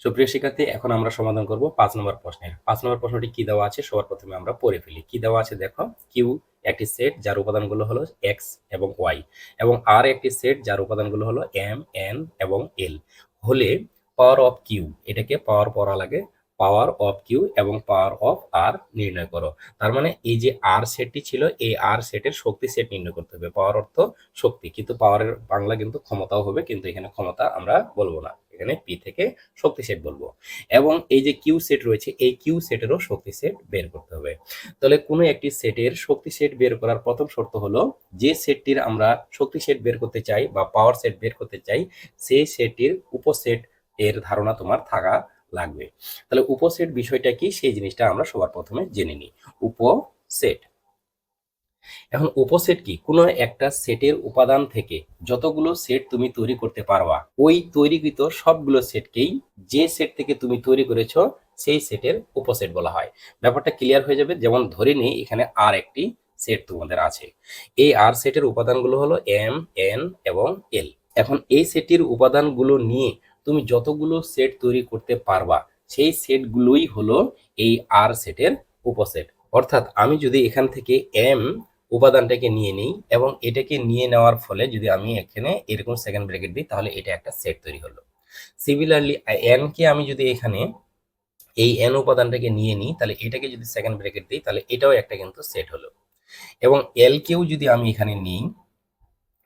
সুপ্রিয় শিক্ষার্থী, এখন আমরা সমাধান করব 5 নম্বর প্রশ্নের। 5 নম্বর প্রশ্নটি কি দেওয়া আছে সবার প্রথমে আমরা পড়ে ফেলি। কি দেওয়া আছে দেখো, কিউ একটি সেট যার উপাদানগুলো হলো এক্স এবং ওয়াই, এবং আর একটি সেট যার উপাদানগুলো হলো এম, এন এবং এল হলে পাওয়ার অফ কিউ, এটাকে পাওয়ার পড়া লাগে, পাওয়ার অফ কিউ এবং পাওয়ার অফ আর নির্ণয় করো। তার মানে এই যে আর সেটটি ছিল, এই আর সেটের শক্তি সেট নির্ণয় করতে হবে। পাওয়ার অর্থ শক্তি, কিন্তু পাওয়ারের বাংলা কিন্তু ক্ষমতাও হবে, কিন্তু এখানে ক্ষমতা আমরা বলবো না, এখানে পি থেকে শক্তি সেট বলবো। এবং এই যে কিউ সেট রয়েছে, এই কিউ সেটেরও শক্তি সেট বের করতে হবে। তাহলে কোনো একটি সেটের শক্তি সেট বের করার প্রথম শর্ত হলো, যে সেটটির আমরা শক্তি সেট বের করতে চাই বা পাওয়ার সেট বের করতে চাই, সেই সেটটির উপসেট এর ধারণা তোমার থাকা লাগবে। তাহলে উপসেট বিষয়টা কি, সেই জিনিসটা আমরা সবার প্রথমে জেনে নিই। উপসেট, এখন উপসেট কি, কোনো একটা সেটের উপাদান থেকে যতগুলো সেট তুমি তৈরি করতে পারবা, ওই তৈরিকৃত সবগুলো সেটকেই যে সেট থেকে তুমি তৈরি করেছো সেই সেটের উপসেট বলা হয়। ব্যাপারটা ক্লিয়ার হয়ে যাবে। যেমন ধরে নিই এখানে আর একটি সেট তোমাদের আছে, এই আর সেটের উপাদানগুলো হলো এম, এন এবং এল। এখন এই সেটের উপাদানগুলো নিয়ে তুমি যতগুলো সেট তৈরি করতে পারবা, সেই সেটগুলোই হলো এই আর সেটের উপসেট। অর্থাৎ আমি যদি এখান থেকে এম উপাদানটাকে নিয়ে নিই এবং এটাকে নিয়ে নেওয়ার ফলে যদি আমি এখানে এরকম সেকেন্ড ব্র্যাকেট দিই, তাহলে এটা একটা সেট তৈরি হলো। সিমিলারলি এন কে আমি যদি এখানে এই এন উপাদানটাকে নিয়ে নিই, তাহলে এটাকে যদি সেকেন্ড ব্র্যাকেট দিই, তাহলে এটাও একটা কিন্তু সেট হলো। এবং এল কেও যদি আমি এখানে নিই,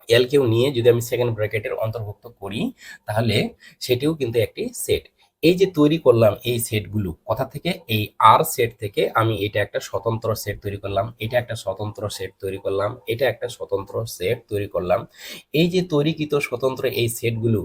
এল কেও নিয়ে যদি আমি সেকেন্ড ব্র্যাকেটের অন্তর্ভুক্ত করি, তাহলে সেটিও কিন্তু একটি সেট। এই যে তৈরি করলাম এই সেটগুলো কথা থেকে, এই আর সেট থেকে আমি এটা একটা স্বতন্ত্র সেট তৈরি করলাম, এটা একটা স্বতন্ত্র সেট তৈরি করলাম, এটা একটা স্বতন্ত্র সেট তৈরি করলাম। এই যে তৈরিকৃত স্বতন্ত্র এই সেটগুলো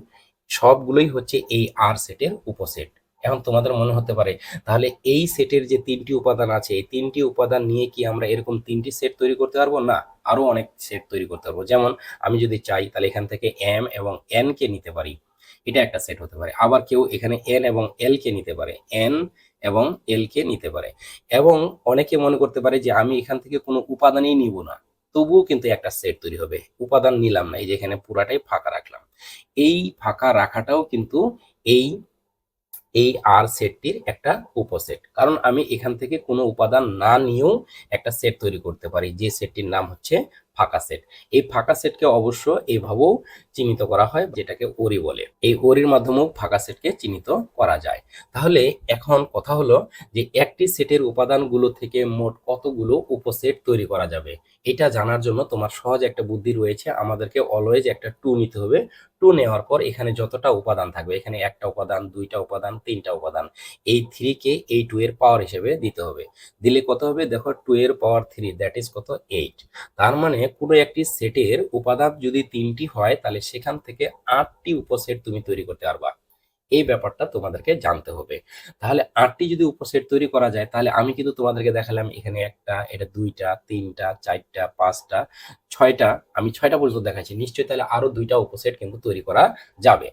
সবগুলোই হচ্ছে এই আর সেটের উপসেট। এখন তোমাদের মনে হতে পারে, তাহলে এই সেটের যে তিনটি উপাদান আছে, এই তিনটি উপাদান নিয়ে কি আমরা এরকম তিনটি সেট তৈরি করতে পারবো? না, আরো অনেক সেট তৈরি করতে পারবো। যেমন আমি যদি চাই, তাহলে এখান থেকে এম এবং এন কে নিতে পারি, এটা একটা সেট হতে পারে। আবার কেউ এখানে এন এবং এল কে নিতে পারে, এন এবং এল কে নিতে পারে। এবং অনেকে মনে করতে পারে যে আমি এখান থেকে কোনো উপাদানই নিব না, তবুও কিন্তু একটা সেট তৈরি হবে। উপাদান নিলাম না, এই যে এখানে পুরাটাই ফাঁকা রাখলাম, এই ফাঁকা রাখাটাও কিন্তু এই এই আর সেটটির একটা উপসেট। কারণ আমি এখান থেকে কোনো উপাদান না নিয়েও একটা সেট তৈরি করতে পারি, যে সেটটির নাম হচ্ছে ফাঁকা সেট। এই ফাঁকা সেটকে অবশ্য এইভাবেও চিহ্নিত করা হয়, যেটাকে ওরি বলে। এই ওরির মাধ্যমেও ফাঁকা সেটকে চিহ্নিত করা যায়। তাহলে এখন কথা হলো যে একটি সেটের উপাদানগুলো থেকে মোট কতগুলো উপসেট তৈরি করা যাবে, এটা জানার জন্য তোমার সহজ একটা বুদ্ধি রয়েছে। আমাদেরকে অলওয়েজ একটা টু নিতে হবে। টু নেওয়ার পর এখানে যতটা উপাদান থাকবে, এখানে একটা উপাদান, দুইটা উপাদান, তিনটা উপাদান, এই থ্রি কে এই টু এর পাওয়ার হিসেবে দিতে হবে। দিলে কত হবে দেখো, টু এর পাওয়ার থ্রি, দ্যাট ইজ কত, 8। তার মানে কোনো একটি সেটের উপাদান যদি তিনটি হয়, তাহলে সেখান থেকে 8টি উপসেট তুমি তৈরি করতে পারবা। এই ব্যাপারটা তোমাদেরকে জানতে হবে। তাহলে 8টি যদি উপসেট তৈরি করা যায়, তাহলে আমি কিন্তু তোমাদেরকে দেখালাম এখানে একটা, এটা দুইটা, তিনটা, চারটা, পাঁচটা, ছয়টা, আমি 6টা পর্যন্ত দেখাচ্ছি। নিশ্চয়ই তাহলে আরো দুইটা উপসেট কিন্তু তৈরি করা যাবে।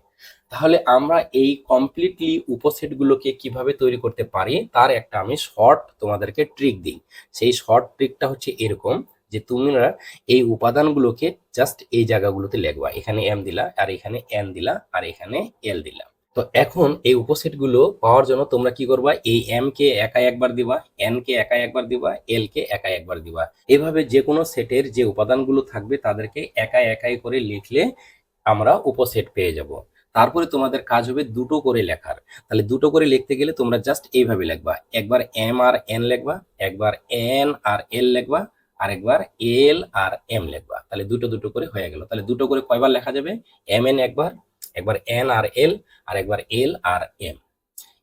তাহলে আমরা এই কমপ্লিটলি উপসেট গুলোকে কিভাবে তৈরি করতে পারি, তার একটা আমি শর্ট তোমাদেরকে ট্রিক দিই। সেই শর্ট ট্রিকটা হচ্ছে এরকম, যে তোমরা এই উপাদানগুলোকে জাস্ট এই জায়গাগুলোতে লিখবা। এখানে এম দিলা, আর এখানে এন দিলা, আর এখানে এল দিলা। তো এখন এই উপসেট গুলো পাওয়ার জন্য তোমরা কি করবা, এই এম কে একাই একবার দিবা, এন কে একাই একবার দিবা, এল কে একাই একবার দিবা। এভাবে যে কোনো সেটের যে উপাদানগুলো থাকবে তাদেরকে একাই একাই করে লিখলে আমরা উপসেট পেয়ে যাব। তারপরে তোমাদের কাজ হবে দুটো করে লেখার। তাহলে দুটো করে লিখতে গেলে তোমরা জাস্ট এইভাবে লিখবা, একবার এম আর এন লিখবা, একবার এন আর এল লিখবা, আর একবার এল আর এম লিখবা। তাহলে দুটো দুটো করে হয়ে গেল। তাহলে দুটো করে কয়বার লেখা যাবে, এম এন একবার, একবার এন আর এল, আর একবার এল আর এম।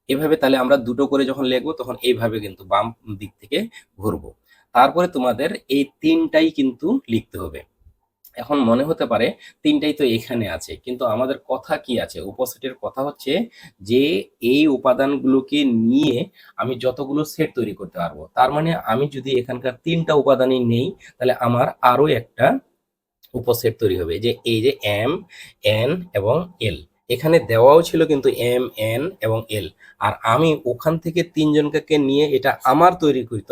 এভাবে তাহলে আমরা দুটো করে যখন লিখবো, তখন এইভাবে কিন্তু বাম দিক থেকে ঘুরবো। তারপরে তোমাদের এই তিনটাই কিন্তু লিখতে হবে। এখন মনে হতে পারে তিনটাই তো এখানে আছে, কিন্তু আমাদের কথা কি আছে, উপসেটের কথা হচ্ছে যে এই উপাদানগুলোকে নিয়ে আমি যতগুলো সেট তৈরি করতে পারবো। তার মানে আমি যদি এখানকার তিনটা উপাদানই নেই, তাহলে আমার আরো একটা উপসেট তৈরি হবে। যে এই যে এম, এন এবং এল, এখানে দেওয়াও ছিল কিন্তু এম, এন এবং এল, আর আমি ওখান থেকে তিনজনকে নিয়ে এটা আমার তৈরিকৃত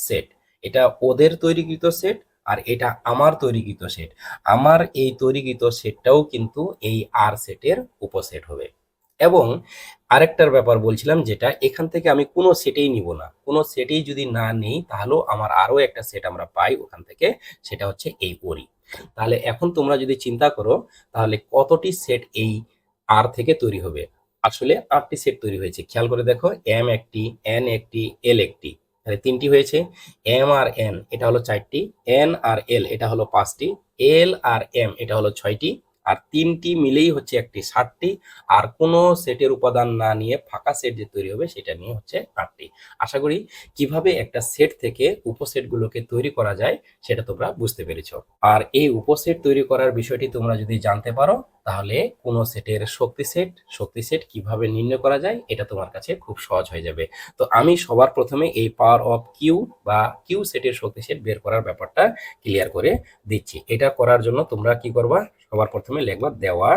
সেট, এটা ওদের তৈরিকৃত সেট, আর এটা আমার তৈরিকৃত সেট। আমার এই তৈরিকৃত সেটটাও কিন্তু এই আর সেটের উপসেট হবে। এবং আরেকটার ব্যাপার বলছিলাম, যেটা এখান থেকে আমি কোনো সেটেই নিব না, কোনো সেটেই যদি না নেই তাহলেও আমার আরো একটা সেট আমরা পাই ওখান থেকে, সেটা হচ্ছে এই ওরি। তাহলে এখন তোমরা যদি চিন্তা করো তাহলে কতটি সেট এই আর থেকে তৈরি হবে। আসলে 8টি সেট তৈরি হয়েছে, খেয়াল করে দেখো, এম একটি, এন একটি, এল একটি, তাহলে 3টি হয়েছে। এম আর এন এটা হলো 4টি, এন আর এল এটা হলো 5টি, এল আর এম এটা হলো 6টি, আর 3টি মিলেই হচ্ছে একটি 7টি, আর কোনো সেটের উপাদান না নিয়ে ফাঁকা সেট যে তৈরি হবে সেটা নিয়ে হচ্ছে 8টি। আশা করি কিভাবে একটা সেট থেকে উপসেটগুলোকে তৈরি করা যায় সেটা তোমরা বুঝতে পেরেছো। আর এই উপসেট তৈরি করার বিষয়টি তোমরা যদি জানতে পারো তাহলে কোনো সেটের শক্তি সেট কিভাবে নির্ণয় করা যায় এটা তোমার কাছে খুব সহজ হয়ে যাবে। তো আমি সবার প্রথমে এই পাওয়ার অফ কিউ বা কিউ সেটের শক্তি সেট বের করার ব্যাপারটা ক্লিয়ার করে দিচ্ছি। এটা করার জন্য তোমরা কি করবা, সবার প্রথমে লিখবা দেওয়া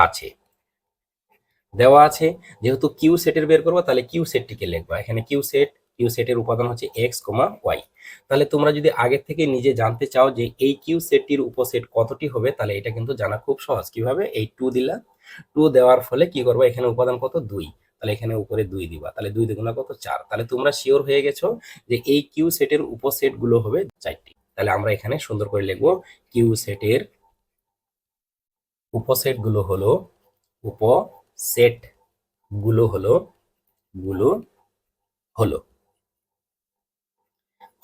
আছে। দেওয়া আছে, যেহেতু কিউ সেটের বের করবো তাহলে কিউ সেটটিকে লিখবা এখানে কিউ সেটের উপাদান হচ্ছে এক্স কমা ওয়াই। তাহলে তোমরা যদি আগে থেকে নিজে জানতে চাও যে এই কিউ সেটটির উপসেট কতটি হবে তাহলে এটা কিন্তু জানা খুব সহজ। কিভাবে, এই 2 দিলা, 2 দেওয়ার ফলে কি করবা, এখানে উপাদান কত 2, তাহলে এখানে উপরে 2 দিবা, তাহলে 2 দুগুণা কত 4। তাহলে তোমরা শিওর হয়ে গেছো যে এই কিউ সেটের উপসেট গুলো হবে 4টি। তাহলে আমরা এখানে সুন্দর করে লিখবো কিউ সেটের উপসেট গুলো হলো, উপসেট গুলো হলো, গুলো হলো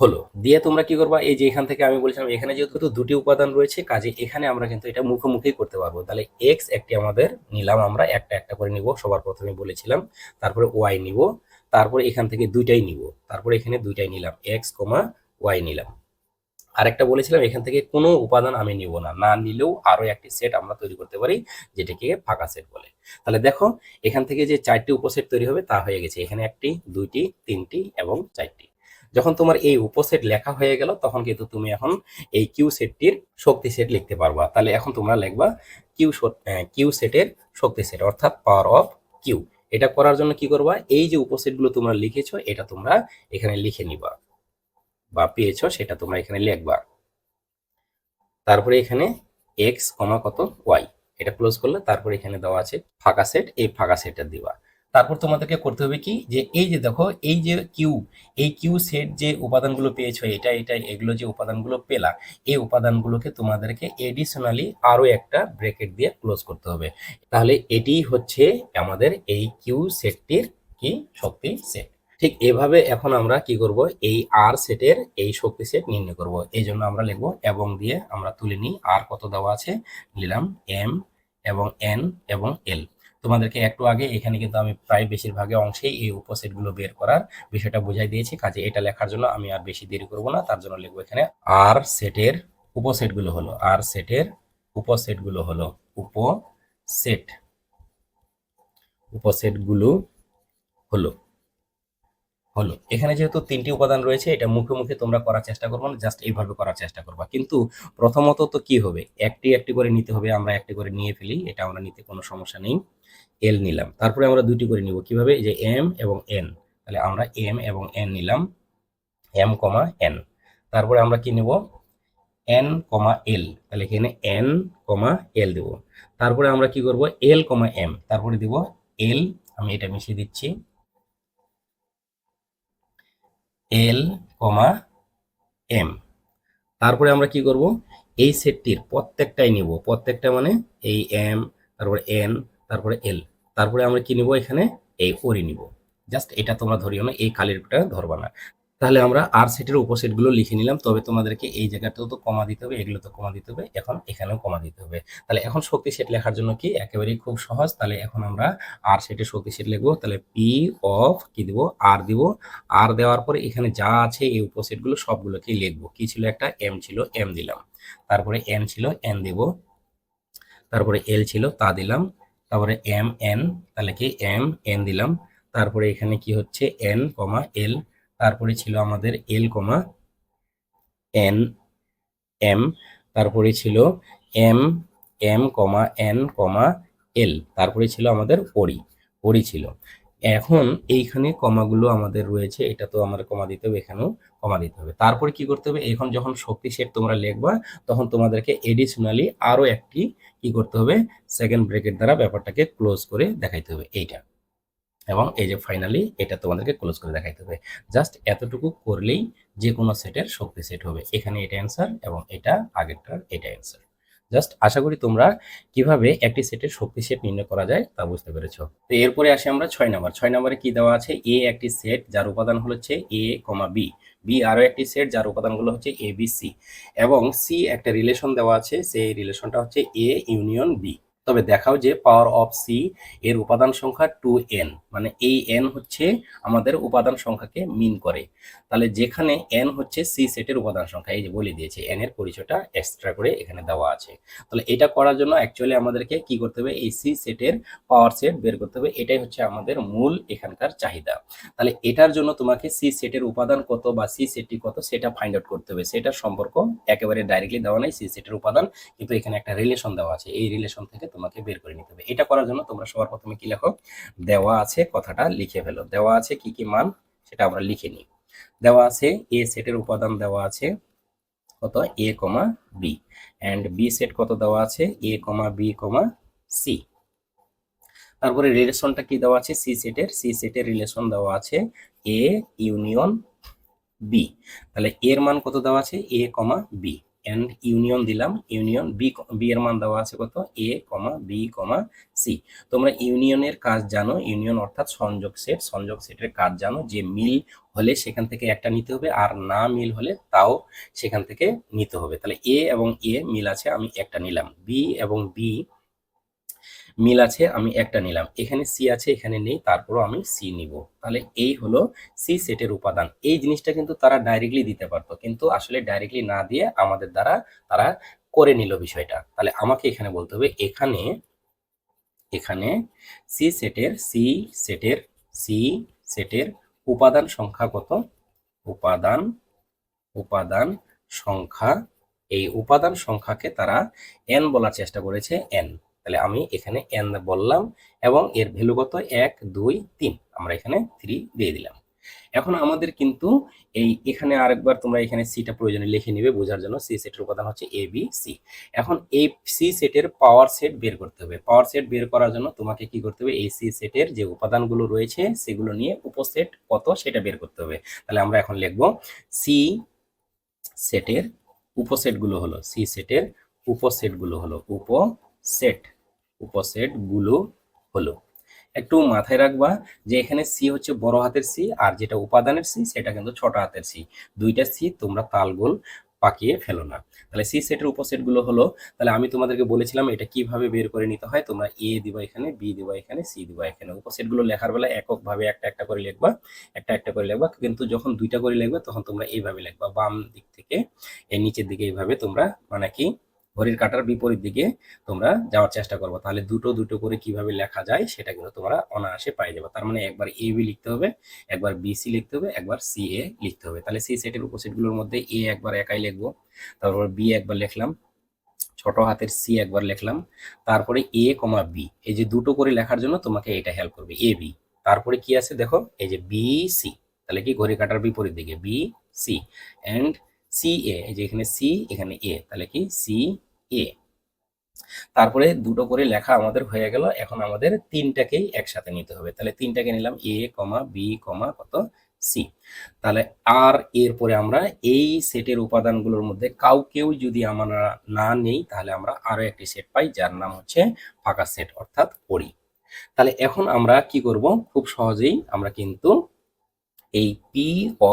হলো দিয়ে তোমরা কি করবা, এই যে এখান থেকে আমি বলছিলাম এখানে যেহেতু দুটি উপাদান রয়েছে কাজে এখানে আমরা কিন্তু এটা মুখোমুখি করতে পারবো। তাহলে এক্স একটি আমাদের নিলাম, আমরা একটা একটা করে নিব, সবার প্রথমে বলেছিলাম। তারপরে ওয়াই নিব, তারপরে এখান থেকে দুইটাই নিব, তারপরে এখানে দুইটাই নিলাম, এক্স কমা ওয়াই নিলাম। আরেকটা বলেছিলাম এখান থেকে কোনো উপাদান আমি নিব না, না নিলেও আরো একটি সেট আমরা তৈরি করতে পারি যেটাকে ফাঁকা সেট বলে। তাহলে দেখো এখান থেকে যে 4টি উপসেট তৈরি হবে তা হয়ে গেছে, এখানে 1টি, 2টি, 3টি এবং 4টি। যখন তোমার এই উপসেট লেখা হয়ে গেল তখন কিন্তু তুমি এখন এই কিউ সেটটির শক্তি সেট লিখতে পারবা। তাহলে এখন তোমরা লিখবা কিউ সেটের শক্তি সেট অর্থাৎ পাওয়ার অফ কিউ। এটা করার জন্য কি করবা, এই যে উপসেটগুলো তোমরা লিখেছো এটা তোমরা এখানে লিখে নিবা বা পেয়েছো সেটা তোমরা এখানে লিখবা। তারপরে এখানে এক্স কমা কত ওয়াই, এটা ক্লোজ করলে তারপরে এখানে দেওয়া আছে ফাঁকা সেট, এই ফাঁকা সেটটা দিবা। তারপর তোমাদেরকে করতে হবে কি, যে এই যে দেখো এই যে কিউ, এই কিউ সেট যে উপাদানগুলো পেয়েছো এটা এটা এগুলো যে উপাদানগুলো পেলা, এই উপাদানগুলোকে তোমাদেরকে এডিশনালি আরো একটা ব্র্যাকেট দিয়ে ক্লোজ করতে হবে। তাহলে এটি হচ্ছে আমাদের এই কিউ সেটটির কি শক্তি সেট। ঠিক এভাবে এখন আমরা কি করব, এই আর সেটের এই শক্তি সেট নির্ণয় করব। এই জন্য আমরা লিখবো এবং দিয়ে আমরা তুলে নিই, আর কত দেওয়া আছে নিলাম এম এবং এন এবং এল। তোমাদেরকে একটু আগে এখানে কিন্তু আমি প্রায় বেশিরভাগে অংশেই এই উপসেট গুলো বের করার বিষয়টা বুঝাই দিয়েছি, কাজে এটা লেখার জন্য আমি আর বেশি দেরি করব না। তার জন্য লিখবো এখানে আর সেটের উপসেট গুলো হলো, আর সেটের উপসেট গুলো হলো, উপসেট উপসেট গুলো হলো হলো। এখানে যেহেতু 3টি উপাদান রয়েছে এটা মুখে মুখে তোমরা করার চেষ্টা করবো না, জাস্ট এইভাবে করার চেষ্টা করবা। কিন্তু প্রথমত তো কি হবে, একটি একটি করে নিতে হবে, আমরা একটি করে নিয়ে ফেলি, এটা আমরা নিতে কোনো সমস্যা নেই। এল নিলাম, তারপরে আমরা দুটি করে নিব, কিভাবে, এই যে এম এবং এন। তাহলে আমরা এম এবং এন নিলাম, এম কমা এন। তারপরে আমরা কি নিব, এন কমা এল, তাহলে এখানে এন কমা এল দেব। তারপরে আমরা কি করব, এল কমা এম, তারপরে দিব এল, আমি এটা মিশিয়ে দিচ্ছি, এল কমা এম। তারপরে আমরা কি করব, এই সেটটির প্রত্যেকটাই নিব, প্রত্যেকটা মানে এই এম, তারপরে এন, তারপরে এল, তারপরে আমরা কি নিব, এখানে এই ওরি নিব। জাস্ট এটা তোমরা ধরিও না, এই খালিরটা ধরবা না। তাহলে আমরা আর সেটের উপসেট গুলো লিখে নিলাম, তবে তোমাদেরকে এই জায়গাটাও তো কমা দিতে হবে, এগুলো তো কমা দিতে হবে, এখন এখানেও কমা দিতে হবে। তাহলে এখন শক্তি সেট লেখার জন্য কি একেবারেই খুব সহজ। তাহলে এখন আমরা আর সেটের শক্তি সেট লিখবো, তাহলে পি অফ কি দিব, আর দিব। আর দেওয়ার পরে এখানে যা আছে এই উপসেট গুলো সবগুলোকেই লিখবো। কি ছিল, একটা এম ছিল, এম দিলাম, তারপরে এন ছিল, এন দিব, তারপরে এল ছিল, তা দিলাম, তারপরে এম এন, তাহলে কি এম এন দিলাম, তারপরে এখানে কি হচ্ছে এন কমা এল, তারপরে ছিল আমাদের এল কমা এন এম, তারপরে ছিল এম এম কমা এন কমা এল, তারপরে ছিল আমাদের ওরি ছিল। এখন এইখানে কমাগুলো আমাদের রয়েছে, এটা তো আমার কমা দিতে হবে, এখানেও কমা দিতে হবে। তারপরে কি করতে হবে, এখন যখন শক্তি সেট তোমরা লিখবা তখন তোমাদেরকে এডিশনালি আরো একটি কি করতে হবে, সেকেন্ড ব্র্যাকেট দ্বারা ব্যাপারটাকে ক্লোজ করে দেখাইতে হবে এইটা, এবং এই যে ফাইনালি এটা তোমাদেরকে ক্লোজ করে দেখাইতে হবে। জাস্ট এতটুকু করলেই যে কোনো সেটের শক্তি সেট হবে। এখানে এটা অ্যান্সার এবং এটা আগেরটার এটা অ্যান্সার। জাস্ট আশা করি তোমরা কিভাবে একটি সেটের শক্তি সেট নির্ণয় করা যায় তা বুঝতে পেরেছো। তো এরপরে আসি আমরা 6 নম্বর। 6 নম্বরে কি দেওয়া আছে, এ একটি সেট যার উপাদান হচ্ছে এ কমা বি, বি আরো একটি সেট যার উপাদানগুলো হচ্ছে এ বি সি, এবং সি একটা রিলেশন দেওয়া আছে, সেই রিলেশনটা হচ্ছে এ ইউনিয়ন বি। তবে দেখাও যে পাওয়ার অফ সি এর উপাদান সংখ্যা 2n, মানে এই n হচ্ছে আমাদের উপাদান সংখ্যাকে মিন করে। তাহলে যেখানে n হচ্ছে সি সেটের উপাদান সংখ্যা, এই যে বলে দিয়েছে n এর পরিচয়টা এক্সট্রা করে এখানে দেওয়া আছে। তাহলে এটা করার জন্য অ্যাকচুয়ালি আমাদেরকে কি করতে হবে, এই সি সেটের পাওয়ার সেট বের করতে হবে। এটাই হচ্ছে আমাদের মূল এখানকার চাহিদা। তাহলে এটার জন্য তোমাকে সি সেটের উপাদান কত বা সি সেটটি কত সেটা ফাইন্ড আউট করতে হবে। সেটার সম্পর্ক একেবারে ডাইরেক্টলি দেওয়া নাই, সি সেটের উপাদান, কিন্তু এখানে একটা রিলেশন দেওয়া আছে, এই রিলেশন থেকে তোমাকে বের করে নিতে হবে। এটা করার জন্য তোমরা সবার প্রথমে কি লেখো, দেওয়া আছে কথাটা লিখে ফেলো। দেওয়া আছে কি কি মান সেটা আমরা লিখে নিই। দেওয়া আছে এ সেটের উপাদান দেওয়া আছে কত, এ কমা বি, অ্যান্ড বি সেট কত দেওয়া আছে, এ কমা বি কমা সি। তারপরে রিলেশনটা কি দেওয়া আছে, সি সেটের রিলেশন দেওয়া আছে এ ইউনিয়ন বি। তাহলে এর মান কত দেওয়া আছে, এ কমা বি, এন্ড ইউনিয়ন দিলাম, ইউনিয়ন বি, বি এর মান দেওয়া আছে কত, এ কমা বি কমা সি। তোমরা ইউনিয়নের কাজ জানো, ইউনিয়ন অর্থাৎ সংযোগ সেট, সংযোগ সেটের কাজ জানো যে মিল হলে সেখান থেকে একটা নিতে হবে, আর না মিল হলে তাও সেখান থেকে নিতে হবে। তাহলে এ এবং এ মিল আছে, আমি একটা নিলাম, বি এবং বি মিল আছে, আমি একটা নিলাম, এখানে সি আছে এখানে নেই, তারপরও আমি সি নিব। তাহলে এই হলো সি সেটের উপাদান। এই জিনিসটা কিন্তু তারা ডাইরেক্টলি দিতে পারতো, কিন্তু আসলে ডাইরেক্টলি না দিয়ে আমাদের দ্বারা তারা করে নিল বিষয়টা। তাহলে আমাকে এখানে বলতে হবে, এখানে এখানে সি সেটের উপাদান সংখ্যা কত, উপাদান উপাদান সংখ্যা, এই উপাদান সংখ্যাকে তারা n বলার চেষ্টা করেছে, n। তাহলে আমি এখানে n বললাম, এবং এর ভ্যালু কত, 1 2 3, আমরা এখানে 3 দিয়ে দিলাম। এখন আমাদের কিন্তু এই এখানে আরেকবার তোমরা এখানে সিটা প্রয়োজনে লিখে নিবে বোঝার জন্য। সি সেটের উপাদান হচ্ছে এ বি সি। এখন এই সি সেটের পাওয়ার সেট বের করতে হবে। পাওয়ার সেট বের করার জন্য তোমাকে কি করতে হবে, এই সি সেটের যে উপাদানগুলো রয়েছে সেগুলো নিয়ে উপসেট কত সেটা বের করতে হবে। তাহলে আমরা এখন লিখবো সি সেটের উপসেটগুলো হলো, সি সেটের উপসেটগুলো হলো, উপসেটগুলো হলো। একটু মাথায় রাখবা যে এখানে সি হচ্ছে বড় হাতের সি, আর যেটা উপাদানের সি সেটা কিন্তু ছোট হাতের সি। দুইটা সি তোমরা তালগোল পাকিয়ে ফেলো না। তাহলে সি সেটের উপসেট গুলো হলো, তাহলে আমি তোমাদেরকে বলেছিলাম এটা কিভাবে বের করে নিতে হয়। তোমরা এ দিবা এখানে, বি দিবা এখানে, সি দিবা এখানে। উপসেট গুলো লেখার বেলা এককভাবে একটা একটা করে লিখবা, একটা একটা করে লিখবা, কিন্তু যখন দুইটা করে লিখবে তখন তোমরা এইভাবে লিখবা, বাম দিক থেকে এর নিচের দিকে এইভাবে তোমরা মানে কি ঘড়ির কাঁটার বিপরীত দিকে তোমরা যাওয়ার চেষ্টা করবো। তাহলে দুটো দুটো করে কিভাবে লেখা যায় সেটা কিন্তু তোমরা অনায়াসে পাই যাবে। তার মানে একবার এ বি লিখতে হবে, একবার বি সি লিখতে হবে, একবার সি এ লিখতে হবে। তাহলে সি সেটের উপসেটগুলোর মধ্যে এ একবার একাই লিখবো, তারপর বি একবার লিখলাম, ছোট হাতের সি একবার লিখলাম, তারপরে এ কমা বি, এই যে দুটো করে লেখার জন্য তোমাকে এটা হেল্প করবে, এ বি। তারপরে কি আছে দেখো, এই যে বি সি, তাহলে কি ঘড়ি কাটার বিপরীত দিকে বি সি, এন্ড সি এ, এই যে এখানে সি এখানে এ, তাহলে কি সি এ। তারপরে দুটো করে লেখা আমাদের হয়ে গেল। এখন আমাদের তিনটাকেই একসাথে নিতে হবে। তাহলে তিনটাকে নিলাম, এ কমা বি কমা কত সি। তাহলে আর এরপরে আমরা এই সেটের উপাদানগুলোর মধ্যে কাউকেও যদি আমরা না নেই তাহলে আমরা আরো একটি সেট পাই যার নাম হচ্ছে ফাঁকা সেট অর্থাৎ পরি। তাহলে এখন আমরা কি করব, খুব সহজেই আমরা কিন্তু এই পি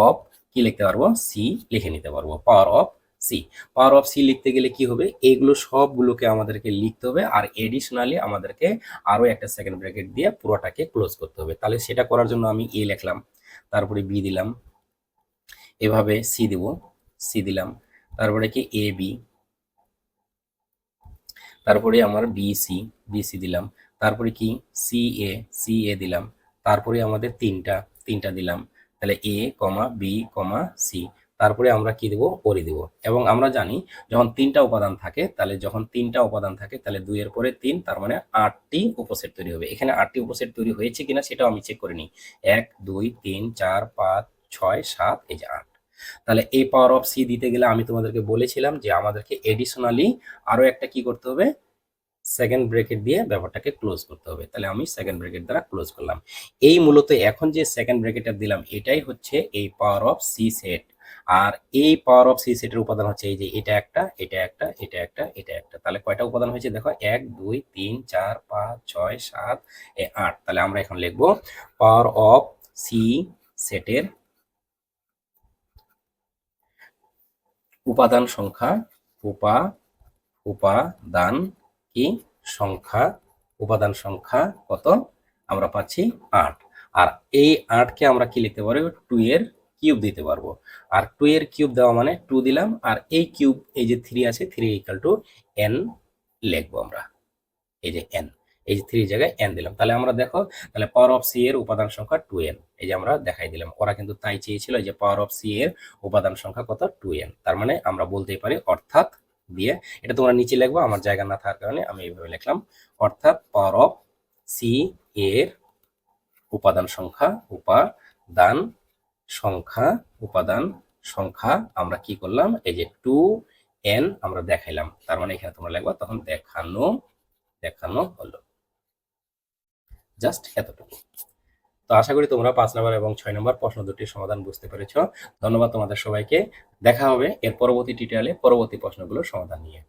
অফ কি লিখতে পারবো, সি লিখে নিতে পারবো, power of C. Power of C লিখতে গেলে কি হবে, এগুলো সবগুলোকে আমাদেরকে লিখতে হবে, আর এডিশনালি আমাদেরকে আরো একটা সেকেন্ড ব্র্যাকেট দিয়ে পুরোটাকে ক্লোজ করতে হবে। তাহলে সেটা করার জন্য আমি এ লিখলাম, তারপরে বি দিলাম, এভাবে সি দিব, সি দিলাম, তারপরে কি এ বি, তারপরে আমার বিসি দিলাম, তারপরে কি সি এ দিলাম, তারপরে আমাদের তিনটা দিলাম। তাহলে এ কমা বি কমা সি, তারপরে আমরা কি দেব, পরি দেব। এবং আমরা জানি যখন তিনটা উপাদান থাকে তাহলে 2 এর পরে 3, তার মানে 8টি উপসেট তৈরি হবে। এখানে 8টি উপসেট তৈরি হয়েছে কিনা সেটাও আমি চেক করে নিই। 1 2 3 4 5 6 7, এই যে 8। তাহলে এই পাওয়ার অফ সি দিতে গেলে আমি তোমাদেরকে বলেছিলাম যে আমাদেরকে এডিশনালি আরো একটা কি করতে হবে, সেকেন্ড ব্র্যাকেট দিয়ে ব্যাপারটাকে ক্লোজ করতে হবে। তাহলে আমি সেকেন্ড ব্র্যাকেট দ্বারা ক্লোজ করলাম। এই মূলত এখন যে সেকেন্ড ব্র্যাকেটটা দিলাম এটাই হচ্ছে এই পাওয়ার অফ সি সেট। আর এই পাওয়ার অফ সি সেটের উপাদান হচ্ছে এই যে এটা একটা, এটা একটা, এটা একটা, এটা একটা। তাহলে কয়টা উপাদান হয়েছে দেখো, 1 2 3 4 5 6 7 8। তাহলে আমরা এখন লিখবো পাওয়ার অফ সি সেটের উপাদান সংখ্যা, উপাদান কি সংখ্যা, উপাদান সংখ্যা কত আমরা পাচ্ছি 8। আর এই 8কে আমরা কি লিখতে পারবো, 2 এর কিউব দিতে পারবো। আর 2 এর কিউব দেওয়া মানে 2 দিলাম, আর এই কিউব এই যে 3 আছে 3 ইকুয়াল টু n লিখবো আমরা। এই যে n, এই যে 3 জায়গায় n দিলাম। তাহলে আমরা দেখো, তাহলে পাওয়ার অফ সি এর উপাদান সংখ্যা 2n। এই যে আমরা দেখাই দিলাম, ওরা কিন্তু তাই চেয়েছিল যে পাওয়ার অফ সি এর উপাদান সংখ্যা কত, 2n। তার মানে আমরা বলতেই পারি অর্থাৎ দিয়ে, এটা তোমরা নিচে লিখবো, আমার জায়গা না থাকার কারণে আমি এইভাবে লিখলাম। অর্থাৎ পাওয়ার অফ সি এর উপাদান সংখ্যা, উপাদান সংখ্যা আমরা কি করলাম, এই যে 2n আমরা দেখাইলাম। তার মানে এখানে তোমরা লিখবা তখন দেখানো হলো। জাস্ট এতটুকু। তো আশা করি তোমরা 5 নম্বর এবং 6 নম্বর প্রশ্ন দুটির সমাধান বুঝতে পেরেছো। ধন্যবাদ তোমাদের সবাইকে। দেখা হবে এর পরবর্তী টিউটোরিয়ালে পরবর্তী প্রশ্নগুলোর সমাধান নিয়ে।